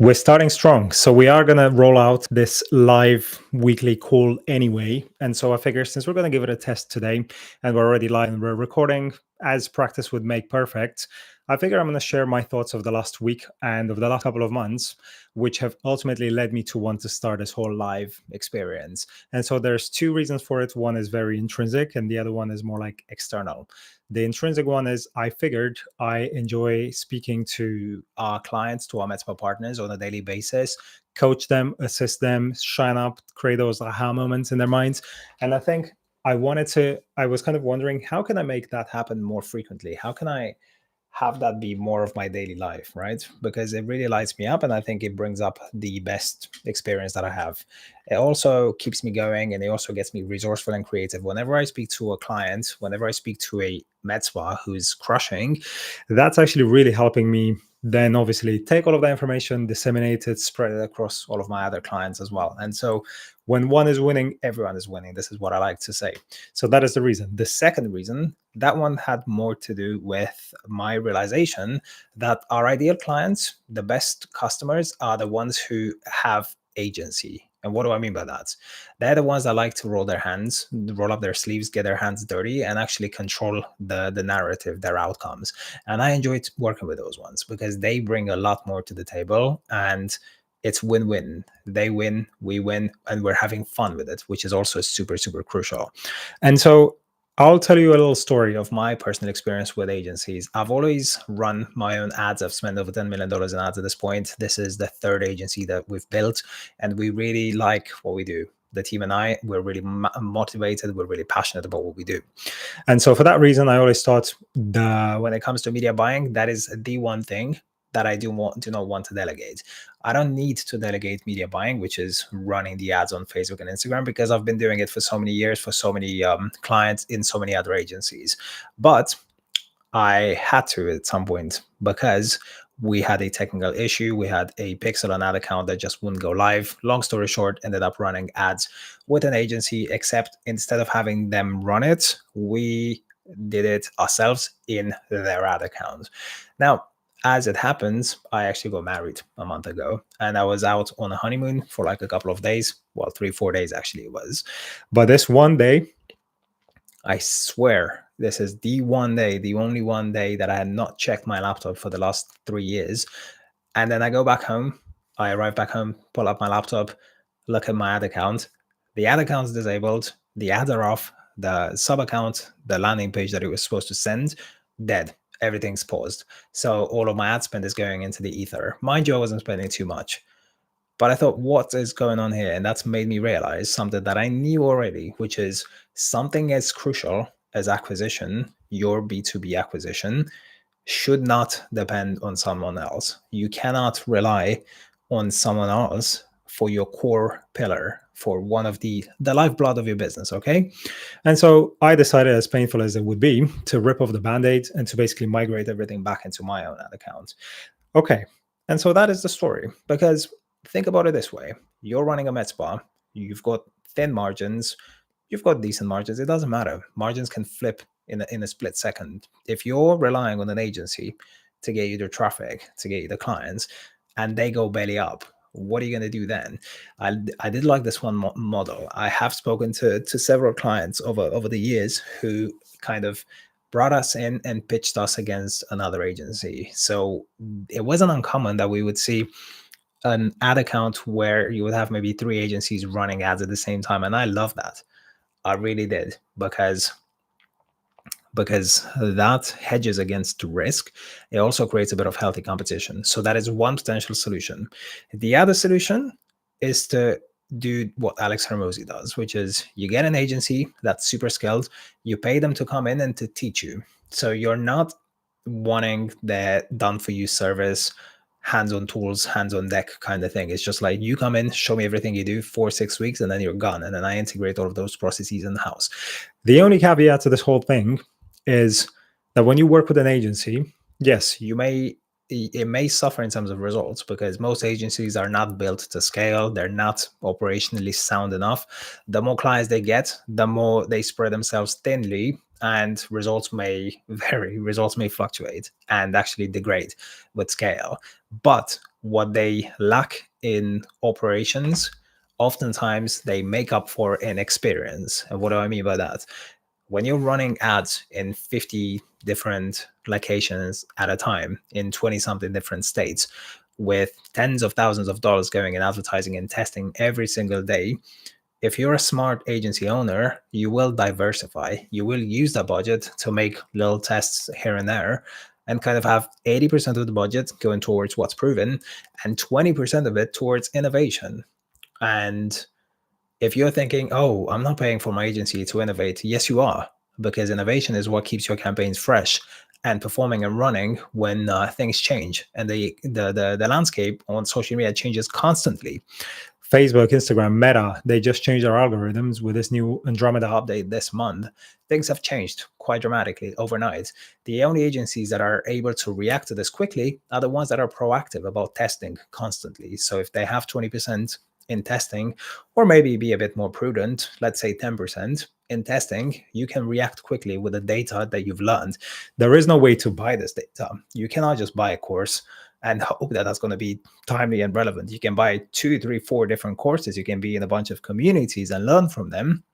We're starting strong. So we are going to roll out this live weekly call anyway. And so I figure since we're going to give it a test today and we're already live and we're recording as practice would make perfect, I figure I'm going to share my thoughts of the last week and of the last couple of months, which have ultimately led me to want to start this whole live experience. And so there's two reasons for it. One is very intrinsic and the other one is more like external. The intrinsic one is I figured I enjoy speaking to our clients, to our Metzma partners on a daily basis, coach them, assist them, shine up, create those aha moments in their minds. And I think I was kind of wondering, how can I make that happen more frequently? How can I have that be more of my daily life, right? Because it really lights me up and I think it brings up the best experience that I have. It also keeps me going and it also gets me resourceful and creative. Whenever I speak to a client, whenever I speak to a Metzwa who's crushing, that's actually really helping me then obviously take all of that information, disseminate it, spread it across all of my other clients as well. And so when one is winning, everyone is winning. This is what I like to say. So that is the reason. The second reason, that one had more to do with my realization that our ideal clients, the best customers, are the ones who have agency. And what do I mean by that? They're the ones that like to roll their hands, roll up their sleeves, get their hands dirty, and actually control the narrative, their outcomes. And I enjoyed working with those ones because they bring a lot more to the table and it's win-win. They win, we win, and we're having fun with it, which is also super, super crucial. And so I'll tell you a little story of my personal experience with agencies. I've always run my own ads. I've spent over $10 million in ads at this point. This is the third agency that we've built, and we really like what we do. The team and I, we're really motivated. We're really passionate about what we do. And so for that reason, I always thought when it comes to media buying, that is the one thing that I do not want to delegate. I don't need to delegate media buying, which is running the ads on Facebook and Instagram, because I've been doing it for so many years, for so many clients in so many other agencies. But I had to at some point because we had a technical issue. We had a pixel on ad account that just wouldn't go live. Long story short, ended up running ads with an agency, except instead of having them run it, we did it ourselves in their ad account. Now, as it happens, I actually got married a month ago and I was out on a honeymoon for like a couple of days. Well, 3-4 days actually it was. But this one day, I swear, this is the one day, the only one day that I had not checked my laptop for the last 3 years. And then I go back home. I arrive back home, pull up my laptop, look at my ad account. The ad account's disabled. The ads are off. The sub account, the landing page that it was supposed to send, dead. Everything's paused. So all of my ad spend is going into the ether. Mind you, I wasn't spending too much. But I thought, what is going on here? And that's made me realize something that I knew already, which is something as crucial as acquisition, your B2B acquisition, should not depend on someone else. You cannot rely on someone else for your core pillar, for one of the lifeblood of your business, okay? And so I decided, as painful as it would be, to rip off the Band-Aid and to basically migrate everything back into my own ad account. Okay, and so that is the story, because think about it this way. You're running a med spa, you've got thin margins, you've got decent margins, it doesn't matter. Margins can flip in a split second. If you're relying on an agency to get you the traffic, to get you the clients, and they go belly up, what are you going to do then? I did like this one model. I have spoken to several clients over the years who kind of brought us in and pitched us against another agency. So it wasn't uncommon that we would see an ad account where you would have maybe 3 agencies running ads at the same time. And I love that. I really did, because that hedges against risk. It also creates a bit of healthy competition. So that is one potential solution. The other solution is to do what Alex Hormozi does, which is you get an agency that's super skilled, you pay them to come in and to teach you. So you're not wanting the done for you service, hands-on tools, hands-on deck kind of thing. It's just like, you come in, show me everything you do for 6 weeks, and then you're gone. And then I integrate all of those processes in the house. The only caveat to this whole thing is that when you work with an agency, yes, it may suffer in terms of results, because most agencies are not built to scale. They're not operationally sound enough. The more clients they get, the more they spread themselves thinly, and results may vary, results may fluctuate and actually degrade with scale. But what they lack in operations, oftentimes they make up for in experience. And what do I mean by that? When you're running ads in 50 different locations at a time in 20 something different states with tens of thousands of dollars going in advertising and testing every single day, if you're a smart agency owner, you will diversify. You will use the budget to make little tests here and there and kind of have 80% of the budget going towards what's proven and 20% of it towards innovation. And if you're thinking, oh, I'm not paying for my agency to innovate, yes, you are, because innovation is what keeps your campaigns fresh and performing and running when things change and the landscape on social media changes constantly. Facebook, Instagram, Meta, they just changed their algorithms with this new Andromeda update this month. Things have changed quite dramatically overnight. The only agencies that are able to react to this quickly are the ones that are proactive about testing constantly. So if they have 20% in testing, or maybe be a bit more prudent, let's say 10% in testing, you can react quickly with the data that you've learned. There is no way to buy this data. You cannot just buy a course and hope that that's going to be timely and relevant. You can buy 2, 3, 4 different courses. You can be in a bunch of communities and learn from them.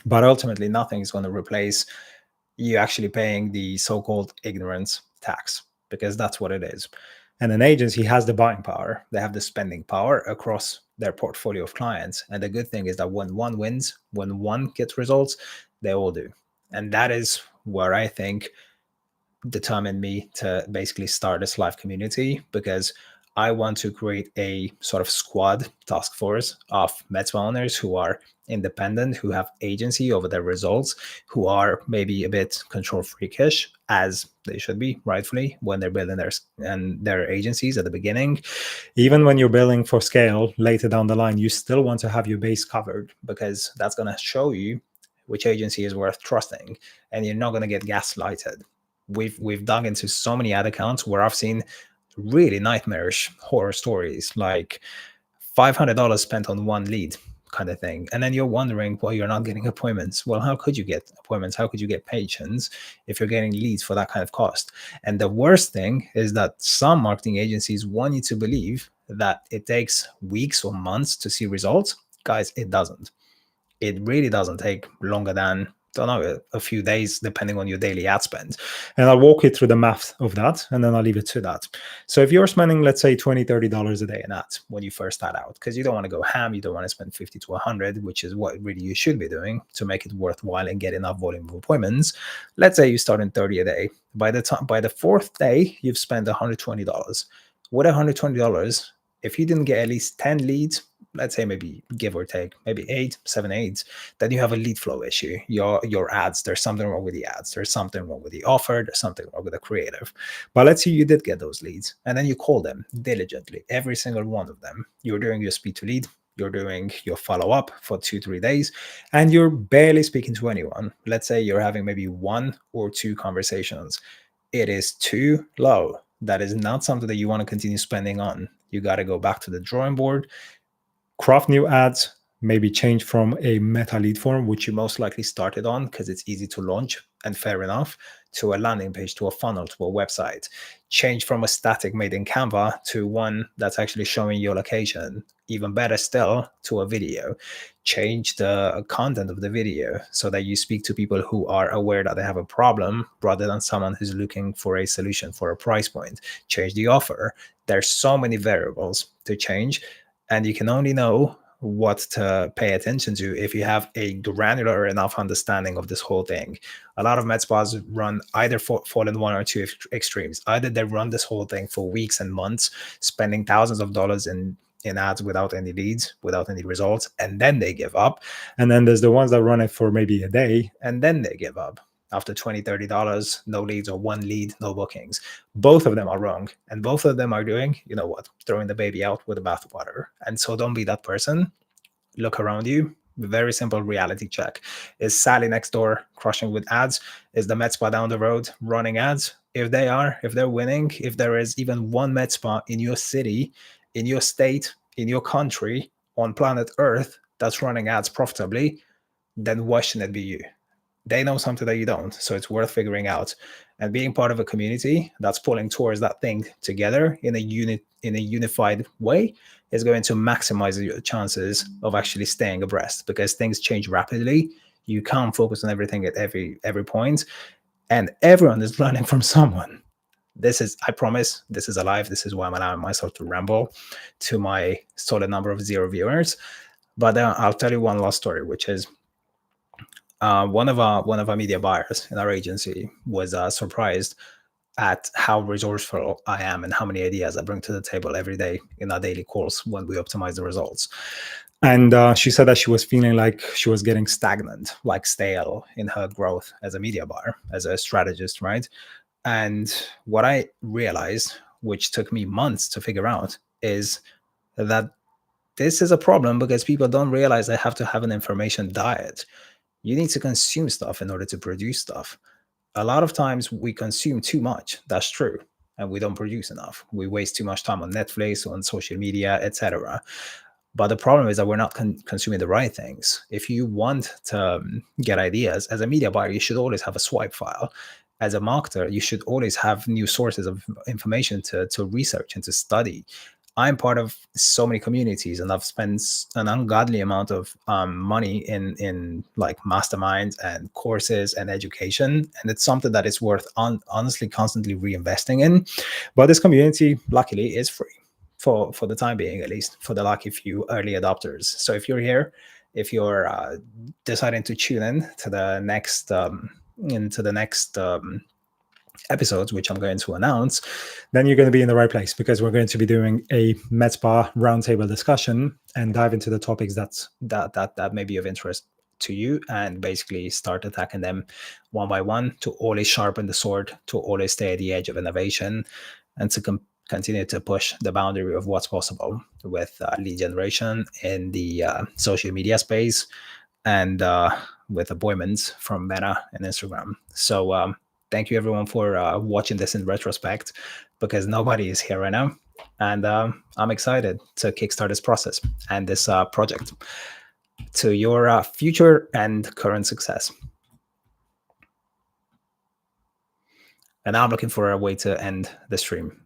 But ultimately, nothing is going to replace you actually paying the so-called ignorance tax, because that's what it is. And an agency has the buying power. They have the spending power across their portfolio of clients. And the good thing is that when one wins, when one gets results, they all do. And that is where I think determined me to basically start this live community, because I want to create a sort of squad task force of Mets owners who are independent, who have agency over their results, who are maybe a bit control freakish, as they should be rightfully when they're building their agencies at the beginning. Even when you're building for scale later down the line, you still want to have your base covered, because that's going to show you which agency is worth trusting, and you're not going to get gaslighted. We've dug into so many ad accounts where I've seen really nightmarish horror stories, like $500 spent on one lead kind of thing. And then you're wondering why you're not getting appointments. Well, how could you get appointments? How could you get patients if you're getting leads for that kind of cost? And the worst thing is that some marketing agencies want you to believe that it takes weeks or months to see results. Guys, it doesn't. It really doesn't take longer than, don't know, a few days, depending on your daily ad spend. And I'll walk you through the math of that, and then I'll leave it to that. So if you're spending, let's say, $20, $30 a day in ads when you first start out, because you don't want to go ham, you don't want to spend 50 to 100, which is what really you should be doing to make it worthwhile and get enough volume of appointments. Let's say you start in 30 a day. By the fourth day, you've spent $120. With $120, if you didn't get at least 10 leads, let's say maybe give or take, maybe 8, 7, 8, then you have a lead flow issue. Your ads, there's something wrong with the ads. There's something wrong with the offer. There's something wrong with the creative. But let's say you did get those leads, and then you call them diligently, every single one of them. You're doing your speed to lead. You're doing your follow-up for 2, 3 days, and you're barely speaking to anyone. Let's say you're having maybe 1 or 2 conversations. It is too low. That is not something that you want to continue spending on. You got to go back to the drawing board, craft new ads, maybe change from a meta lead form, which you most likely started on because it's easy to launch and fair enough, to a landing page, to a funnel, to a website. Change from a static made in Canva to one that's actually showing your location. Even better still, to a video. Change the content of the video so that you speak to people who are aware that they have a problem rather than someone who's looking for a solution for a price point. Change the offer. There's so many variables to change, and you can only know what to pay attention to if you have a granular enough understanding of this whole thing. A lot of med spas run either fall in one or two extremes. Either they run this whole thing for weeks and months, spending thousands of dollars in ads without any leads, without any results, and then they give up. And then there's the ones that run it for maybe a day, and then they give up. After $20, $30, no leads, or 1 lead, no bookings. Both of them are wrong. And both of them are doing, you know what, throwing the baby out with the bathwater. And so don't be that person. Look around you. Very simple reality check. Is Sally next door crushing with ads? Is the med spa down the road running ads? If they are, if they're winning, if there is even one med spa in your city, in your state, in your country, on planet Earth that's running ads profitably, then why shouldn't it be you? They know something that you don't, so it's worth figuring out. And being part of a community that's pulling towards that thing together in a unified way is going to maximize your chances of actually staying abreast, because things change rapidly. You can't focus on everything at every point, and everyone is learning from someone. I promise, this is alive. This is why I'm allowing myself to ramble to my solid number of 0 viewers. But I'll tell you one last story, which is one of our media buyers in our agency was surprised at how resourceful I am and how many ideas I bring to the table every day in our daily calls when we optimize the results. And she said that she was feeling like she was getting stagnant, like stale in her growth as a media buyer, as a strategist, right? And what I realized, which took me months to figure out, is that this is a problem because people don't realize they have to have an information diet. You need to consume stuff in order to produce stuff. A lot of times we consume too much. That's true. And we don't produce enough. We waste too much time on Netflix, on social media, etc. But the problem is that we're not consuming the right things. If you want to get ideas, as a media buyer, you should always have a swipe file. As a marketer, you should always have new sources of information to research and to study. I'm part of so many communities, and I've spent an ungodly amount of money in like masterminds and courses and education, and it's something that is worth honestly constantly reinvesting in. But this community, luckily, is free for the time being, at least for the lucky few early adopters. So if you're here, if you're deciding to tune in to the next episodes, which I'm going to announce, then you're going to be in the right place, because we're going to be doing a MedSpa roundtable discussion and dive into the topics that may be of interest to you, and basically start attacking them one by one to always sharpen the sword, to always stay at the edge of innovation, and to continue to push the boundary of what's possible with lead generation in the social media space, and with appointments from Meta and Instagram. So thank you everyone for watching this in retrospect, because nobody is here right now. And I'm excited to kickstart this process and this project to your future and current success. And now I'm looking for a way to end the stream.